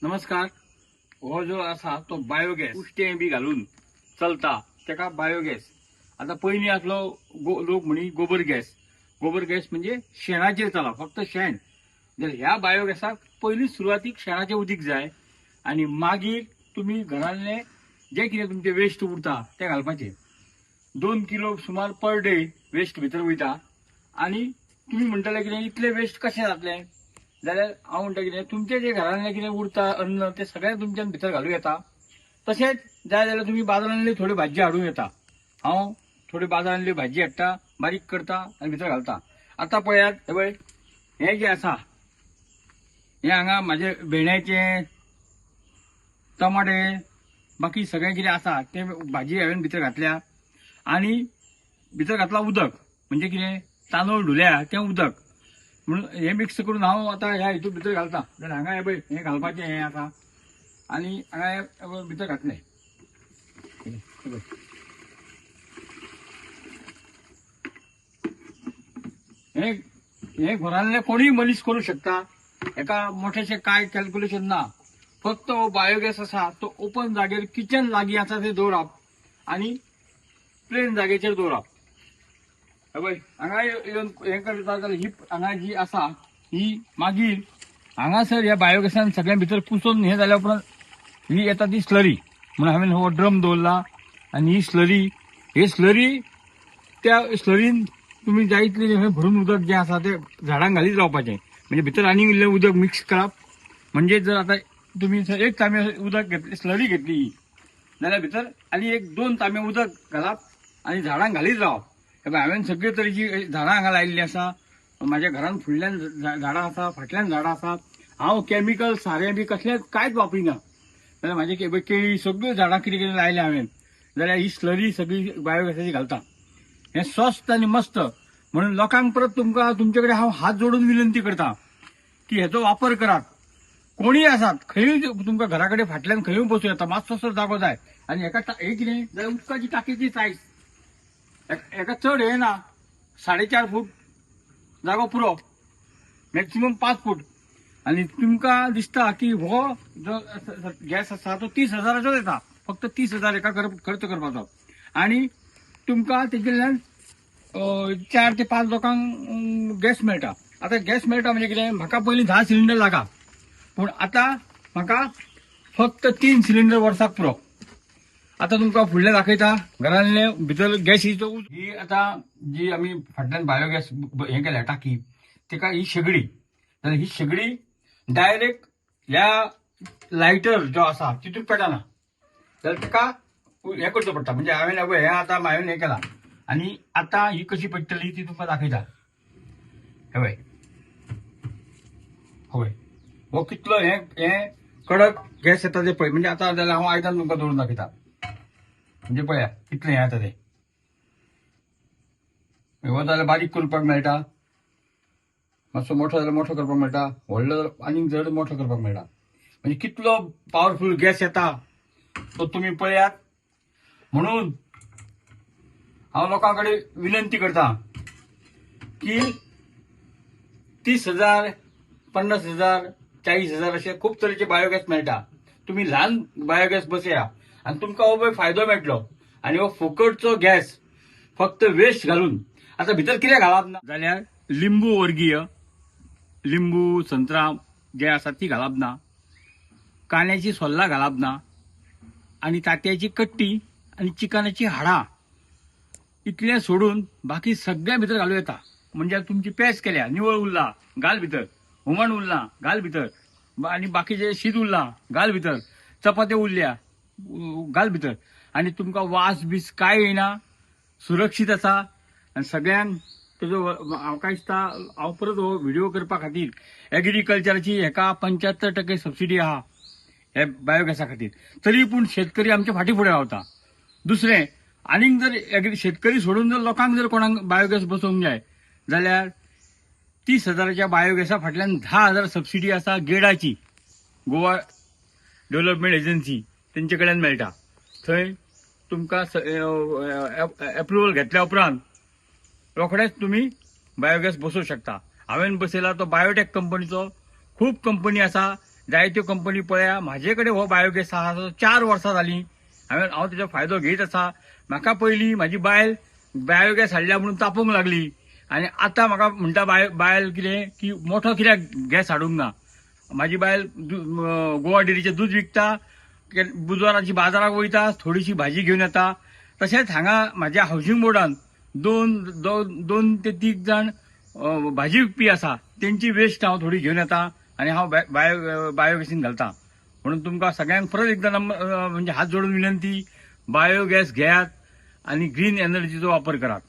नमस्कार. हो जो असा तो बायोगॅस उष्टे बी घालून चलता त्याका बायोगॅस. आता पहिली असलो लोक म्हणी गोबर गॅस म्हणजे शेणाचेर चला फक्त शेण. जर ह्या बायोगॅसाक पहिली सुरुवातीक शेणाचे उदीक जाय आणि मागीर तुम्ही घरातले जे कितें तुमचे वेस्ट उरता ते घालपाचे. 2 किलो सुमार पर डे वेस्ट भितर वयता. आणि तुम्ही म्हणटले कितें इतले वेस्ट कशें जातले जाल्यार हांव म्हणटा कितें तुमचे जे घरांतले कितें उरता अन्न ते सगळें तुमच्यान भितर घालूं येता. तशेंच जाय जाल्यार तुम्ही बाजारांतली थोडी भाजी हाडूं येता. हांव थोडी बाजारांतली भाजी हाडटा, बारीक करता आनी भितर घालता. आतां पळयात हे पळय हें जें आसा हें हांगा म्हाजे भेंड्याचे टमाटे बाकी सगळें कितें आसा तें भाजी हांवें भितर घातल्या. आनी भितर घातला उदक म्हणजे कितें तांदूळ धुल्या तें उदक म्हणून हे मिक्स करून हांव आतां ह्या हितून भितर घालता. जाल्यार हांगा हे पळय हें घालपाचें हें आसा आनी हांगा हें भितर घातलें. हे घरांतले कोणीय मनीस करूं शकता. हेका मोठेशें काय कॅल्क्युलेशन ना. फक्त हो बायोगॅस आसा तो ओपन जागेर किचन लागीं आसा ते दवरप आनी प्लेन जागेचेर दवरप. पळय हांगा येवन हें करता जाल्यार ही हांगा जी आसा ही मागीर हांगासर ह्या बायोगॅसान सगळ्या भितर पुसून हें जाल्या उपरांत ही येता ती स्लरी म्हणून हांवें हो ड्रम दवरला. आनी ही स्लरी त्या स्लरीन तुम्ही जाय तितलें भरून उदक जें आसा तें झाडांक घालीत रावपाचें. म्हणजे भितर आनीक इल्लें उदक मिक्स करप. म्हणजे जर आतां तुमी एक तांबे उदक घेतली स्लरी घेतली जाल्यार भितर आनी 1-2 तांबे उदक घालप आनी झाडांक घालीत रावप. हांवें सगळे तरेची झाडां हांगा लायिल्लीं आसा. म्हाज्या घरान फुडल्यान झाडां आसा, फाटल्यान झाडां आसा. हांव कॅमिकल सारें बी कसलेंच कांयच वापरिना. जाल्यार म्हाजे केळी सगळ्यो झाडां कितें कितें लायल्या हांवें जाल्यार ही स्लरी सगळी बायोगॅसाची घालता. हें स्वस्त आनी मस्त म्हणून लोकांक परत तुमकां तुमचे कडेन हांव हात जोडून विनंती करता की हेचो वापर करात. कोणीय आसात खंयूय तुमकां घरा कडेन फाटल्यान खंयूय बसूं येता. मातसोसो जागो जाय आनी हेका हे कितें जाल्यार उदकाची टाकीची सायज हेका चड हें ना. 4.5 फूट जागो पुरो मॅक्सिमम 5 फूट. आनी तुमकां दिसता की हो जो गॅस आसा तो 30,000चोच येता. फक्त 30,000 हेका खर्च करपाचो आनी तुमकां तेजेल्यान 4 ते 5 लोकांक गॅस मेळटा. आतां गॅस मेळटा म्हणजे कितें म्हाका पयलीं 10 सिलिंडर लागा पूण आतां म्हाका फक्त 3 सिलिंडर वर्साक पुरो. आतां तुमकां फुडलें दाखयता घरांतले भितर गॅसीचो ही आतां जी आमी फाटल्यान बायोगॅस हें केल्या टाकी तिका ही शेगडी. जाल्यार ही शेगडी डायरेक्ट ह्या लायटर जो आसा तितून पेटना जाल्यार तिका हें करचो पडटा. म्हणजे हांवें हें आतां हांवें हें केलां आनी आतां ही कशी पेटतली ती तुमकां दाखयता. हे पळय होय हो कितलो हें कडक गॅस येता ते पळय. म्हणजे आतां जाल्यार हांव आयदन तुमकां दवरून दाखयता. म्हणजे पळया कितलें हें जाता तें. हो जाल्यार बारीक करपाक मेळटा, मातसो मोठो जाल्यार मोठो करपाक मेळटा, व्हडलो जाल्यार आनीक जड मोठो करपाक मेळटा. म्हणजे कितलो पॉवरफुल गॅस येता तो तुमी पळयात. म्हणून हांव लोकां कडेन विनंती करता की 30,000, 50,000, 40,000 अशे खूब तरेचे बायोगॅस मेळटा. तुम्ही ल्हान बायोगॅस बसया आनी तुमकां हो फायदो मेळटलो. आनी हो फुकटचो गॅस फक्त वेस्ट घालून. आतां भितर कितें घालप ना जाल्यार लिंबू वर्गीय लिंबू संत्रा जे आसा ती घालप ना. कांद्याची सोल्ला घालप ना. आनी तांतयाची कट्टी आनी चिकनाची हाडां इतलें सोडून बाकी सगळें भितर घालूं येता. म्हणजे तुमची पेस्ट केल्या निवळ उरला घाल भितर, हुमण उरला घाल भितर, आनी बाकीचे शीत उरला घाल भितर, चपात्यो उरल्या घाल भितर. आनी तुमकां वास बीस कांय येना. सुरक्षीत आसा आनी सगळ्यांक तेजो म्हाका दिसता हांव परत हो व्हिडिओ करपा खातीर एग्रीकल्चराची हेका 75% सबसिडी आहा हे बायोगॅसा खातीर. तरी पूण शेतकरी आमचे फाटी फुडें रावता. दुसरें आनीक जर शेतकरी सोडून जर लोकांक जर कोणाक बायोगॅस बसोवंक जाय जाल्यार 30,000च्या बायोगॅसा फाटल्यान 10,000 सबसिडी आसा गेडाची. गोवा डेव्हलपमेंट एजन्सी तेंचे कडल्यान मेळटा. थंय तुमकां एप्रुवल घेतल्या उपरांत रोखडेच तुम्ही बायोगॅस बसोवंक शकता. हांवें बसयला तो बायोटेक कंपनीचो. खूब कंपनी आसा जायत्यो कंपनी पळया. म्हाजे कडेन हो बायोगॅस आहा 4 वर्सां जालीं. हांव तेजो फायदो घेयत आसा. म्हाका पयलीं म्हाजी बायल बायोगॅस हाडल्या म्हणून तापोवंक लागली आनी आतां म्हाका म्हणटा बायल कितें की मोठो कित्याक गॅस हाडूंक ना. म्हाजी बायल गोवा डेरीचें दूध विकता, बुधवाराची बाजाराक वयता, थोडीशी भाजी घेवन येता. तशेंच हांगा म्हाज्या हावसिंग बोर्डान दोन ते 3 जाण भाजी विकपी आसा. तेंची वेस्ट हांव थोडी घेवन येता आनी हांव बायोगॅसीन घालता. म्हणून तुमकां सगळ्यांक परत एकदां म्हणजे हात जोडून विनंती, बायोगॅस घेयात आनी ग्रीन एनर्जीचो वापर करात.